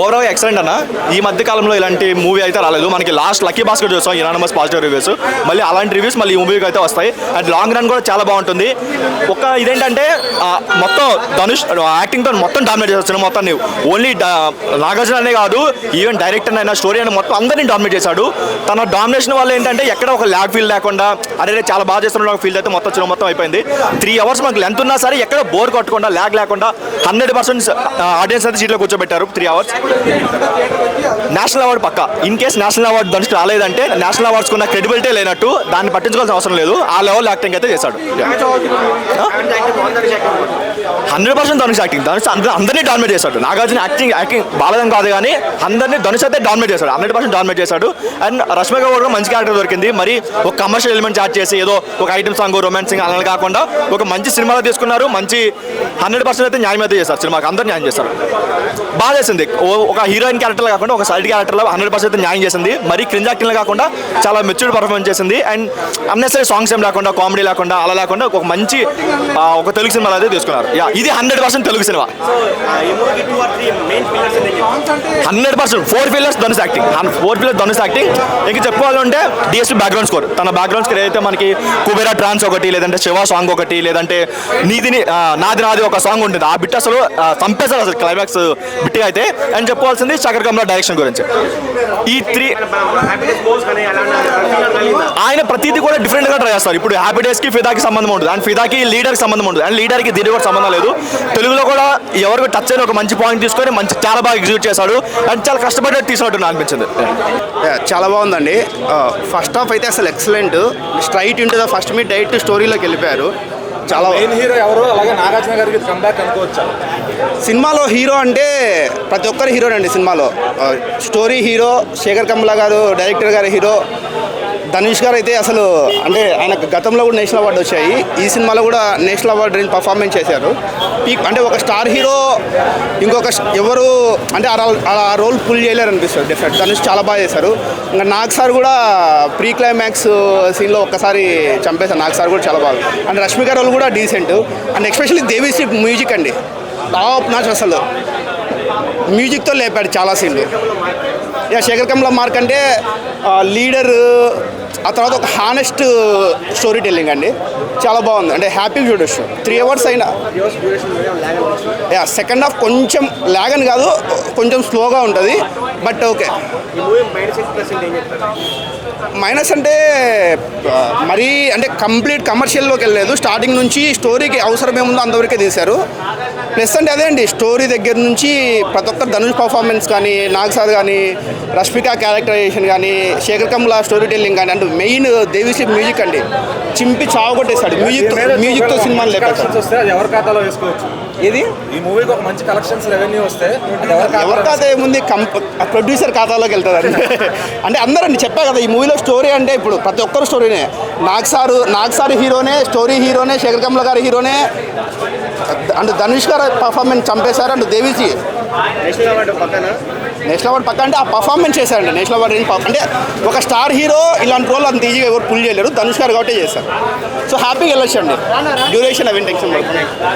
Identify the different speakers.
Speaker 1: Overall excellent అన్న. ఈ మధ్య కాలంలో ఇలాంటి మూవీ అయితే రాలేదు. మనకి లాస్ట్ లక్కీ భాస్కర్ చూస్తాం, యునానిమస్ పాజిటివ్ రివ్యూస్. మళ్ళీ అలాంటి రివ్యూస్ మళ్ళీ ఈ మూవీకి అయితే వస్తాయి. అండ్ లాంగ్ రన్ కూడా చాలా బాగుంటుంది. ఒక ఇదేంటంటే మొత్తం ధనుష్ యాక్టింగ్తో మొత్తం డామినేట్ చేస్తాడు మొత్తాన్ని. ఓన్లీ నాగార్జున అనే కాదు, ఈవెన్ డైరెక్టర్ అయినా స్టోరీ అయినా మొత్తం అందరినీ డామినేట్ చేశాడు. తన డామినేషన్ వల్ల ఏంటంటే ఎక్కడ ఒక ల్యాగ్ ఫీల్ లేకుండా అరే చాలా బాగా చేస్తున్న ఫీల్ అయితే మొత్తం అయిపోయింది. 3 hours మనకు లెంత్ ఉన్నా సరే ఎక్కడ బోర్ కొట్టకుండా ల్యాగ్ లేకుండా 100% ఆడియన్స్ అయితే సీట్లో కూర్చోబెట్టారు 3 hours. నేషనల్ అవార్డు పక్క. In case national award Dhanush రాలేదంటే నేషనల్ అవార్డ్స్ ఉన్న క్రెడిబిలిటీ లేనట్టు, దాన్ని పట్టించుకోవాల్సిన అవసరం లేదు. ఆ లెవెల్ యాక్టింగ్ అయితే చేశాడు. 100% ధనుష్ యాక్టింగ్. ధనుష్ అందరినీ డామినేట్ చేశాడు. నాగార్జున యాక్టింగ్ బాలేదని కాదు కానీ అందరినీ ధనుష్ అయితే డామినేట్ చేశాడు. 100% డామినేట్ చేశాడు. అండ్ రష్మిక కూడా మంచి క్యారెక్టర్ దొరికింది. మరి ఒక కమర్షియల్ ఎలిమెంట్ యాడ్ చేసి ఏదో ఒక ఐటమ్ సాంగ్ రొమాన్సింగ్ అలా కాకుండా ఒక మంచి సినిమాలో తీసుకున్నారు. మంచి 100% అయితే న్యాయం అయితే చేశారు. సినిమాకి అందరూ న్యాయం చేశారు. బాగా చేసింది. ఒక హీరోయిన్ క్యారెక్టర్లో కాకుండా ఒక సైడ్ క్యారెక్టర్లో 100% న్యాయం చేసింది. మరి క్రింజ్ యాక్టింగ్లో కాకుండా చాలా మెచ్యూర్డ్ పర్ఫార్మెన్స్ చేసింది. అండ్ అన్నెసరీ సాంగ్స్ ఏం లేకుండా, కామెడీ లేకుండా, అలా లేకుండా ఒక మంచి ఒక తెలుగు సినిమాలో అయితే తీసుకున్నారు. ఇది 100% Telugu cinema. 100% 4 pillars Dhanush acting. 4 pillars Dhanush acting. ఇంకా చెప్పుకోవాలంటే డిఎస్పీ బ్యాక్గ్రౌండ్ స్కోర్. తన బ్యాక్గ్రౌండ్ స్కోర్ అయితే మనకి కుబేరా ట్రాన్స్ ఒకటి, లేదంటే శివ సాంగ్ ఒకటి, లేదంటే నాది ఒక సాంగ్ ఉంటుంది. ఆ బిట్ అసలు చంపేశారు అసలు క్లైమాక్స్ బిట్గా అయితే. అండ్ చెప్పుకోవాల్సింది శేఖర్ కమ్లా డైరెక్షన్ గురించి. ఈ 3 ఆయన ప్రతిదీ కూడా డిఫరెంట్గా ట్రై చేస్తారు. ఇప్పుడు హ్యాపీ డేస్కి ఫిదాకి సంబంధం ఉంటుంది, అండ్ ఫిదాకి లీడర్కి సంబంధం ఉంటుంది, అండ్ లీడర్కి దీనికి కూడా సంబంధం లేదు. తెలుగులో కూడా ఎవరికి టచ్ అయిన ఒక మంచి పాయింట్ తీసుకొని చాలా బాగా ఎగ్జిక్యూట్ చేశాడు. అండ్ చాలా కష్టపడి తీసినట్టు అనిపించింది.
Speaker 2: చాలా బాగుందండి. ఫస్ట్ హాఫ్ అయితే అసలు excellent. Straight into the first meet direct స్టోరీలోకి వెళ్ళిపోయారు. చాలా
Speaker 3: మెయిన్ హీరో ఎవరు, అలాగే నాగార్జున గారికి కంబ్యాక్ అనుకోవచ్చా?
Speaker 2: సినిమాలో హీరో అంటే ప్రతి ఒక్కరు హీరోనే అండి. సినిమాలో స్టోరీ హీరో, శేఖర్ కమ్లా గారు డైరెక్టర్ గారు హీరో, ధనుష్ గారు అయితే అసలు అంటే ఆయన గతంలో కూడా నేషనల్ అవార్డు వచ్చాయి. ఈ సినిమాలో కూడా నేషనల్ అవార్డు రేంజ్ పర్ఫార్మెన్స్ చేశారు. అంటే ఒక స్టార్ హీరో ఇంకొక ఎవరు అంటే ఆ రోల్ ఫుల్ చేయలేరు అనిపిస్తుంది. డెఫినెట్ ధనుష్ చాలా బాగా చేశారు. ఇంకా నాగ్ సార్ కూడా ప్రీ క్లైమాక్స్ సీన్లో ఒక్కసారి చంపేశారు. నాగ్ సార్ కూడా చాలా బాగా. అండ్ రష్మిక రోల్ కూడా decent. And especially Devisri music అండి టాప్ నాచ్. అసలు మ్యూజిక్తో లేపాడు చాలా సీన్లు. శేఖర్ కమ్లా మార్క్ అంటే లీడర్, ఆ తర్వాత ఒక హానెస్ట్ స్టోరీ టెల్లింగ్ అండి. చాలా బాగుంది. అంటే హ్యాపీ చూడొచ్చు. 3 hours అయినా. సెకండ్ హాఫ్ కొంచెం ల్యాగ్ అని కాదు, కొంచెం స్లోగా ఉంటుంది. But okay. మైనస్ అంటే మరీ అంటే కంప్లీట్ కమర్షియల్లోకి వెళ్ళలేదు. స్టార్టింగ్ నుంచి స్టోరీకి అవసరం ఏముందో అంతవరకే తీశారు. ప్లస్ అంటే అదే అండి, స్టోరీ దగ్గర నుంచి ప్రతి ఒక్కరు ధనుష్ పర్ఫార్మెన్స్ కానీ, నాగ్ సార్ కానీ, రష్మిక క్యారెక్టరైజేషన్ కానీ, శేఖర్ కమ్లా స్టోరీ టెల్లింగ్ కానీ, అంటే మెయిన్ దేవిశ్రీ మ్యూజిక్ అండి చింపి చావగొట్టేశాడు. మ్యూజిక్తో సినిమాని
Speaker 3: కలెక్షన్స్ వస్తే అది ఎవరి ఖాతాలో వేసుకోవచ్చు?
Speaker 2: ఇది
Speaker 3: ఈ మూవీకి ఒక మంచి కలెక్షన్స్ రెవెన్యూ వస్తే
Speaker 2: ఎవరి ఖాతా ఏముంది, ప్రొడ్యూసర్ ఖాతాలోకి వెళ్తుంది. అంటే అందరండి చెప్పా కదా, ఈ మూవీలో స్టోరీ అంటే ఇప్పుడు ప్రతి ఒక్కరు స్టోరీనే. నాగ్ సార్ హీరోనే, స్టోరీ హీరోనే, శేఖర్ కమ్లా గారి హీరోనే. అంటే ధనుష్ గారు పర్ఫార్మెన్స్ చంపేశారు. అంటే దేవిశ్రీ నేషనల్ అవార్డు పక్క అంటే ఆ పర్ఫార్మెన్స్ చేశారండి. నేషనల్ అవార్డు రేంజ్ అంటే ఒక స్టార్ హీరో ఇలాంటి రోల్ అంత ఈజీగా ఎవరు పుల్ చేయలేరు. ధనుష్ గారు కాబట్టి చేశారు. సో హ్యాపీగా వెళ్ళొచ్చండి. డ్యూరేషన్ అవన్నీ టెన్షన్ పడుతుంది.